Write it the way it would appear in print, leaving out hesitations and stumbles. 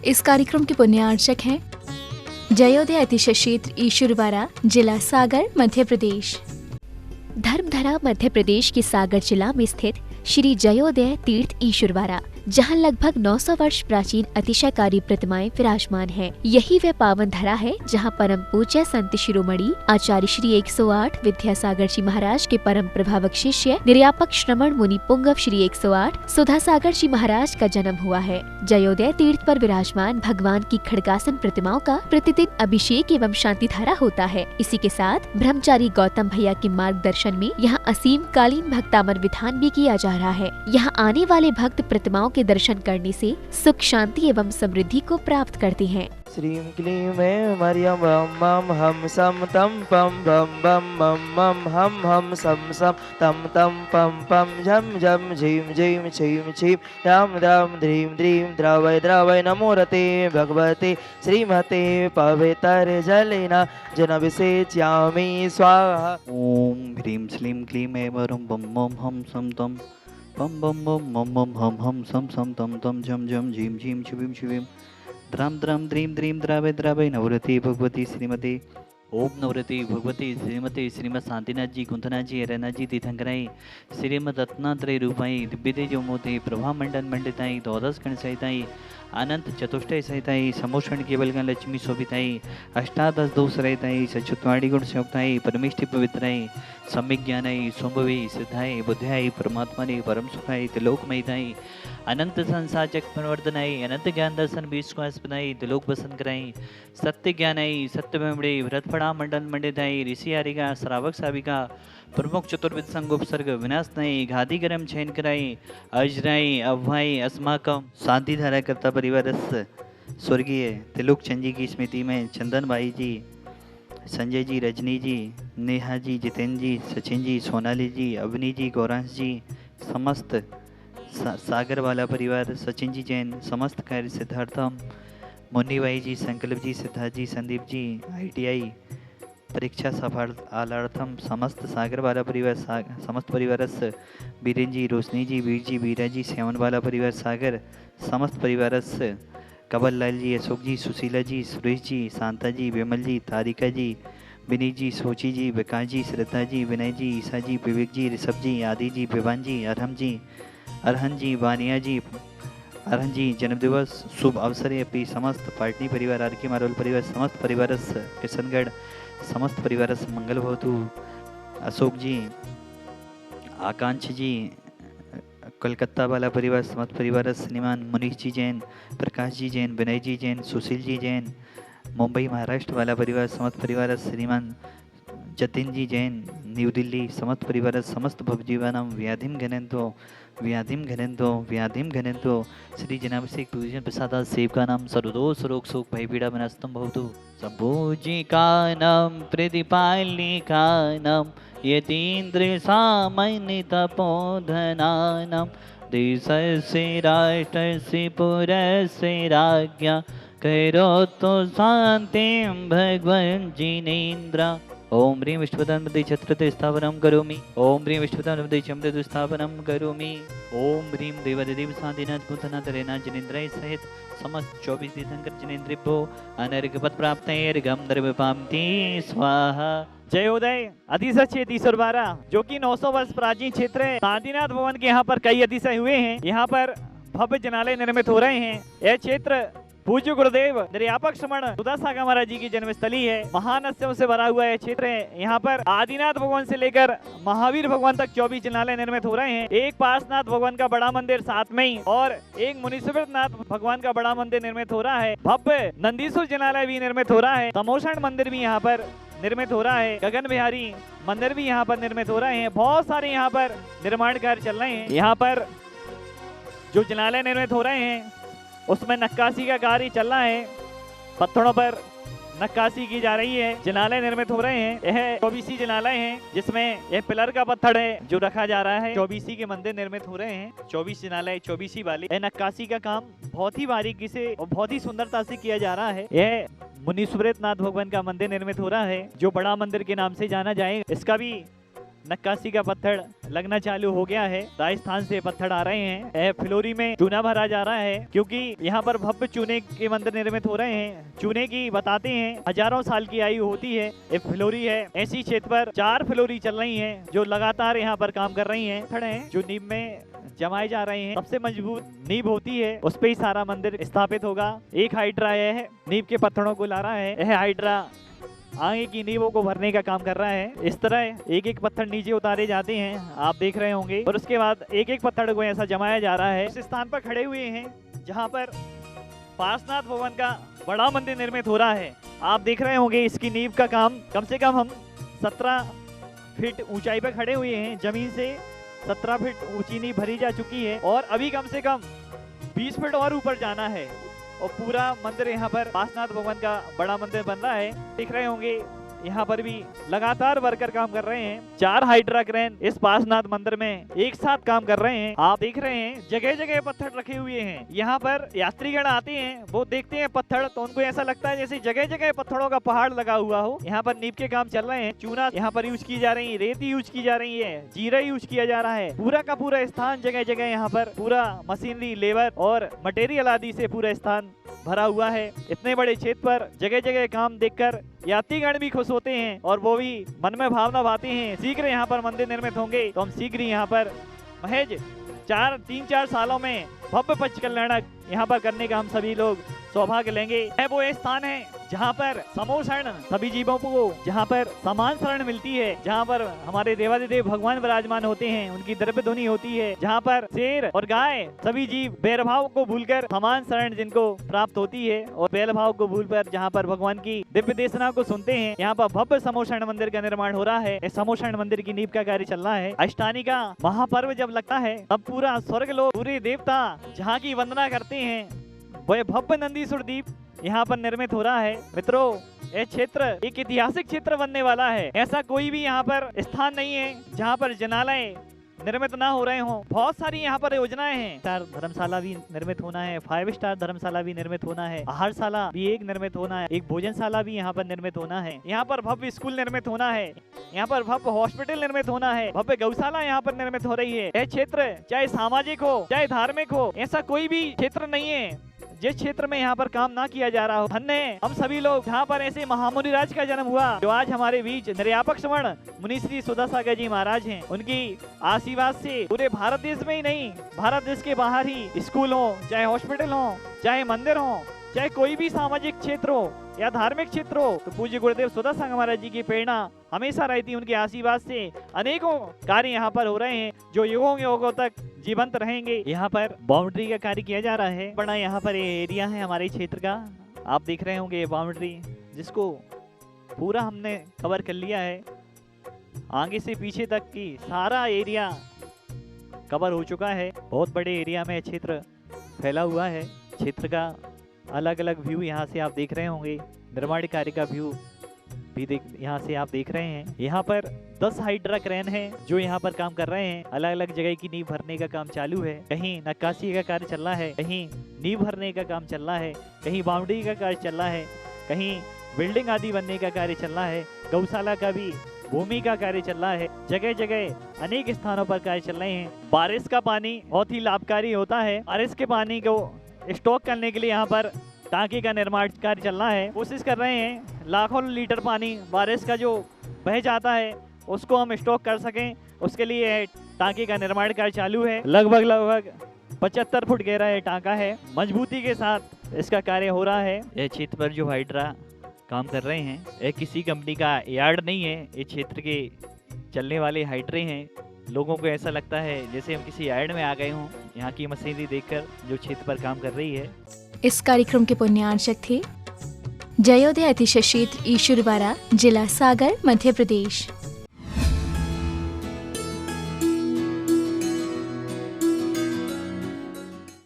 इस कार्यक्रम के पुण्यार्चक हैं जयोदय अतिशय क्षेत्र ईश्वरवाड़ा, जिला सागर, मध्य प्रदेश। धर्मधरा मध्य प्रदेश के सागर जिला में स्थित श्री जयोदय तीर्थ ईश्वरवाड़ा, जहां लगभग 900 वर्ष प्राचीन अतिशयकारी प्रतिमाएं विराजमान हैं। यही वह पावन धरा है जहां परम पूज्य संत शिरोमणि आचार्य श्री 108 विद्यासागर जी महाराज के परम प्रभावक शिष्य निर्यापक श्रमण मुनि पुंगव श्री 108 सुधा सागर जी महाराज का जन्म हुआ है। जयोदय तीर्थ पर विराजमान भगवान की खड़गासन प्रतिमाओं का प्रतिदिन अभिषेक एवं शांति धारा होता है। इसी के साथ ब्रह्मचारी गौतम भैया के मार्गदर्शन में यहाँ असीम कालीन भक्तामर विधान भी किया जा रहा है। यहाँ आने वाले भक्त प्रतिमाओं के दर्शन करने से सुख, शांति एवं समृद्धि को प्राप्त करते हैं। श्रीं क्लीं में मरियम मम हम सम तम पम बम बम मम मम हम सम सम तम तम पम पम झम झम झीम झीम छीम छीम राम राम ध्रीम ध्रीम द्रावय द्रावय नमो रते भगवते श्रीमते पवित्र जलेना जनविसेच्यामि स्वाहा। ओम ह्रीं श्लीं क्लीं ऐं वरुं बम बम हम सम तम बम बम बम मम मम हम सम सम तम तम झम झम झीम झीम शिवीम शिवीम द्राम द्राम द्रीम द्रीम द्रावय द्रावय नवरती भगवती श्रीमती ओम नवरती भगवती श्रीमती श्रीमद शांतिनाथ जी, कुंथनाथ जी, हरनाथ जी तीर्थंकराई, श्रीमद रत्नात्रय रूपाई, दिव्य तेजो मोते, प्रभा मंडन मंडिताई, द्वादश गण सहिताई, अनंत चतुष्टय सहिताई, समोषण केवलगण लक्ष्मी शोभिताई, अष्टादश दोष रहिताई, सचुतवाणी गुण संयुक्ताई, परमेष्टि पवित्राई, सम्यक ज्ञानाई, संभवी सिद्धाई, बुद्धाई, परमात्माने परम सुखाई, त्रिलोकमयिताई, अनंत संसाचक प्रवर्तनाई, अनंत ज्ञान दर्शन विश्वासपदाई, त्रिलोक बसन कराई, सत्य ज्ञानाई, सत्य मेमड़े, व्रतफड़ा मंडल मंडिताई, ऋषि आरिका, श्रावक साविका, प्रमुख चतुर्विद संगोपसर्ग विनाश नहीं, घाती गरम छैन कराई, अजराई अभवाई अस्माकम शांति धारा करता परिवार स्वर्गीय त्रिलोक चंद जी की स्मृति में चंदन भाई जी, संजय जी, रजनी जी, नेहा जी, जितेंद्र जी, सचिन जी, सोनाली जी, अवनी जी, गौरांश जी, समस्त सागर वाला परिवार, सचिन जी जैन, समस्त कार्य सिद्धार्थम, मुन्नी भाई जी, संकल्प जी, सिद्धार्थ जी, संदीप जी, ITI परीक्षा सफलार्थम समस्त सागर वाला परिवार समस्त परिवार बीरेन जी, रोशनी जी, वीर जी, वीरा जी, सेवन वाला परिवार सागर समस्त परिवार कबल लाल जी, अशोक जी, सुशीला जी, सुरेश जी, शांता जी, विमल जी, तारिका जी, विनीत जी, सोची जी, विकास जी, श्रद्धा जी, विनय जी, ईसा जी, विवेक जी, ऋषभ जी, आदि जी, विवान जी, अरहन जी, वानिया जी, अरहन जी जन्मदिवस शुभ अवसर है। अपनी समस्त पार्टी परिवार, आर के मारोल परिवार, समस्त परिवार किशनगढ़, समस्त परिवार मंगल भवतु। अशोक जी, आकांक्ष जी, कोलकाता वाला परिवार, समस्त परिवार श्रीमान मुनीष जी जैन, प्रकाश जी जैन, विनय जी जैन, सुशील जी जैन, मुंबई महाराष्ट्र वाला परिवार, समस्त परिवार श्रीमान जतिन जी जैन, न्यू दिल्ली, समस्त परिवार समस्त भवजीवानम व्याधिम घनेंदो श्री जनाभिषेक पूजन प्रसादा सेव का नाम सर्वदोष रोग शोक भय पीड़ा विनाशतम भवतु। संभोजी का नाम प्रतिपालिका नाम यतीन्द्र सामान्य तपोधनानाम देशस्य राष्ट्रस्य पुरस्य राज्ञा करो तो शांतिं भगवन् जिनेन्द्र। ओम ह्रीं विष्णुपदान्वते छत्रते स्थापनं करोमि। ओम ह्रीं विष्णुपदान्वते चमृत स्थापनं करोमि। ओम ह्रीं देवादिदेव शांतिनाथ कुंथनाथ रेनाथ जिनेन्द्र सहित समस्त 24 तीर्थंकर जिनेन्द्रिभ्यो अनर्घपद प्राप्तैर्घं द्रव्यपाप्ति स्वाहा। जयोदय अतिशय क्षेत्र ईश्वरवाड़ा, जो कि 900 वर्ष प्राचीन क्षेत्र है। शांतिनाथ भवन के यहाँ पर कई अतिशय हुए हैं। यहाँ पर भव्य जनालय निर्मित हो रहे हैं। यह क्षेत्र पूज्य गुरुदेव निर्यापक श्रमण सुधा सागर महाराज जी की जन्मस्थली है। महानस्यों से भरा हुआ यह क्षेत्र है। यहाँ पर आदिनाथ भगवान से लेकर महावीर भगवान तक 24 जनालय निर्मित हो रहे हैं। एक पार्श्वनाथ भगवान का बड़ा मंदिर साथ में ही और एक मुनीश्वरनाथ भगवान का बड़ा मंदिर निर्मित हो रहा है। भव्य नंदीश्वर जनालय भी निर्मित हो रहा है। तमोषण मंदिर भी यहाँ पर निर्मित हो रहा है। गगन बिहारी मंदिर भी यहाँ पर निर्मित हो रहे हैं। बहुत सारे यहाँ पर निर्माण कार्य चल रहे हैं। यहाँ पर जो जनालय निर्मित हो रहे हैं उसमें नक्काशी का कार्य चल रहा है। पत्थरों पर नक्काशी की जा रही है। जनालय निर्मित हो रहे हैं। यह 24 जनालय हैं, जिसमें यह पिलर का पत्थर है जो रखा जा रहा है। 24 के मंदिर निर्मित हो रहे हैं। 24 जनालय 24 वाले। यह नक्काशी का काम बहुत ही बारीकी से और बहुत ही सुंदरता से किया जा रहा है। यह मुनीश्वरनाथ भगवान का मंदिर निर्मित हो रहा है, जो बड़ा मंदिर के नाम से जाना जाएगा। इसका भी नक्काशी का पत्थर लगना चालू हो गया है। राजस्थान से पत्थर आ रहे हैं। यह फिलौरी में चूना भरा जा रहा है, क्योंकि यहाँ पर भव्य चूने के मंदिर निर्मित हो रहे हैं। चूने की बताते हैं हजारों साल की आयु होती है। ये फिलौरी है। ऐसी क्षेत्र पर 4 फिलौरी चल रही हैं जो लगातार यहाँ पर काम कर रही हैं। खड़े हैं जो नींव में जमाए जा रहे हैं। सबसे मजबूत नींव होती है, उस पे ही सारा मंदिर स्थापित होगा। एक हाइड्रा है नींव के पत्थरों को ला रहा है। यह हाइड्रा आगे की नींवों को भरने का काम कर रहा है। इस तरह एक एक पत्थर नीचे उतारे जाते हैं, आप देख रहे होंगे, और उसके बाद एक एक पत्थर को ऐसा जमाया जा रहा है। इस स्थान पर खड़े हुए हैं जहाँ पर पार्श्वनाथ भवन का बड़ा मंदिर निर्मित हो रहा है। आप देख रहे होंगे इसकी नींव का काम कम से कम हम 17 फीट ऊंचाई पर खड़े हुए हैं। जमीन से 17 फीट ऊंची नींव भरी जा चुकी है और अभी कम से कम 20 फीट और ऊपर जाना है और पूरा मंदिर यहाँ पर पार्श्वनाथ भवन का बड़ा मंदिर बन रहा है। देख रहे होंगे यहाँ पर भी लगातार वर्कर काम कर रहे हैं। 4 हाइड्रा क्रेन इस पार्श्वनाथ मंदिर में एक साथ काम कर रहे हैं। आप देख रहे हैं जगह जगह पत्थर रखे हुए हैं। यहाँ पर यात्रीगण आते हैं, वो देखते हैं पत्थर तो उनको ऐसा लगता है जैसे जगह जगह पत्थरों का पहाड़ लगा हुआ हो। यहाँ पर नींव के काम चल रहे हैं। चूना यहाँ पर यूज की जा रही है, रेत यूज की जा रही है, जीरा यूज किया जा रहा है। पूरा का पूरा स्थान जगह जगह यहाँ पर पूरा मशीनरी, लेबर और मटेरियल आदि से पूरा स्थान भरा हुआ है। इतने बड़े क्षेत्र पर जगह जगह काम देखकर यात्रीगण भी खुश होते हैं और वो भी मन में भावना भाते हैं शीघ्र यहाँ पर मंदिर निर्मित होंगे तो हम शीघ्र ही यहाँ पर महज 3-4 सालों में भव्य पंच कल्याणक यहाँ पर करने का हम सभी लोग सौभाग्य लेंगे। यह वो स्थान है जहाँ पर समो शरण सभी जीवों को, जहाँ पर समान शरण मिलती है, जहाँ पर हमारे देवादिदेव भगवान विराजमान होते हैं, उनकी द्रव्य ध्वनि होती है, जहाँ पर शेर और गाय सभी जीव बैरभाव को भूलकर समान शरण जिनको प्राप्त होती है और बैरभाव को भूलकर जहाँ पर भगवान की दिव्य देशना को सुनते हैं। यहाँ पर भव्य समो शरण मंदिर का निर्माण हो रहा है। इस समो शरण मंदिर की नींव का कार्य चल रहा है। अष्टानी का महापर्व जब लगता है तब पूरा स्वर्ग लोक, पूरे देवता जहाँ की वंदना करते हैं, वह भव्य नंदीश्वर दीप यहाँ पर निर्मित हो रहा है। मित्रों, यह क्षेत्र एक ऐतिहासिक क्षेत्र बनने वाला है। ऐसा कोई भी यहाँ पर स्थान नहीं है जहाँ पर जनालय निर्मित ना हो रहे हों। बहुत सारी यहाँ पर योजनाएं हैं। स्टार धर्मशाला भी निर्मित होना है, 5 स्टार धर्मशाला भी निर्मित होना है, आहारशाला भी एक निर्मित होना है, एक भोजनशाला भी यहाँ पर निर्मित होना है। यहाँ पर भव्य स्कूल निर्मित होना है, यहाँ पर भव्य हॉस्पिटल निर्मित होना है, भव्य गौशाला यहाँ पर निर्मित हो रही है। यह क्षेत्र चाहे सामाजिक हो चाहे धार्मिक हो, ऐसा कोई भी क्षेत्र नहीं है जिस क्षेत्र में यहाँ पर काम ना किया जा रहा हो। धन्य है हम सभी लोग जहाँ पर ऐसे महामुनि राज का जन्म हुआ जो आज हमारे बीच निर्यापक श्रवण मुनि श्री सुधा सागर जी महाराज हैं। उनकी आशीर्वाद से पूरे भारत देश में ही नहीं, भारत देश के बाहर ही स्कूल हो, चाहे हॉस्पिटल हो, चाहे मंदिर हो, चाहे कोई भी सामाजिक क्षेत्र हो या धार्मिक क्षेत्र हो, तो पूज्य गुरुदेव सुधा सागर महाराज जी की प्रेरणा हमेशा रहती है। उनके आशीर्वाद से अनेकों कार्य यहाँ पर हो रहे हैं जो युगों युगों तक जीवंत रहेंगे। यहाँ पर बाउंड्री का कार्य किया जा रहा है। बड़ा यहाँ पर एरिया है हमारे क्षेत्र का, आप देख रहे होंगे बाउंड्री, जिसको पूरा हमने कवर कर लिया है। आगे से पीछे तक की सारा एरिया कवर हो चुका है। बहुत बड़े एरिया में क्षेत्र फैला हुआ है। क्षेत्र का अलग अलग व्यू यहाँ से आप देख रहे होंगे। निर्माण कार्य का व्यू भी यहाँ से आप देख रहे हैं। यहाँ पर 10 हाइड्रा क्रेन है जो यहाँ पर काम कर रहे हैं। अलग अलग जगह की नींव भरने का काम चालू है। कहीं नक्काशी का कार्य चल रहा है, कहीं नींव भरने का काम चल रहा है, कहीं बाउंड्री का कार्य चल रहा है, कहीं बिल्डिंग आदि बनने का कार्य चल रहा है। गौशाला का भी भूमि का कार्य चल रहा है। जगह जगह अनेक स्थानों पर कार्य चल रहे हैं। बारिश का पानी बहुत ही लाभकारी होता है। बारिश के पानी को स्टॉक करने के लिए यहाँ पर टांकी का निर्माण कार्य चल रहा है। कोशिश कर रहे हैं लाखों लीटर पानी बारिश का जो बह जाता है उसको हम स्टॉक कर सकें, उसके लिए टांकी का निर्माण कार्य चालू है। लगभग 75 फुट गहरा ये टांका है। मजबूती के साथ इसका कार्य हो रहा है। यह क्षेत्र पर जो हाइड्रा काम कर रहे हैं, यह किसी कंपनी का यार्ड नहीं है, ये क्षेत्र के चलने वाले हाइड्रे हैं। लोगों को ऐसा लगता है जैसे हम किसी यार्ड में आ गए हों यहाँ की मशीनरी देखकर जो क्षेत्र पर काम कर रही है। इस कार्यक्रम के पुण्यार्चक थे जयोदय अतिशय क्षेत्र ईश्वरवाड़ा, जिला सागर, मध्य प्रदेश।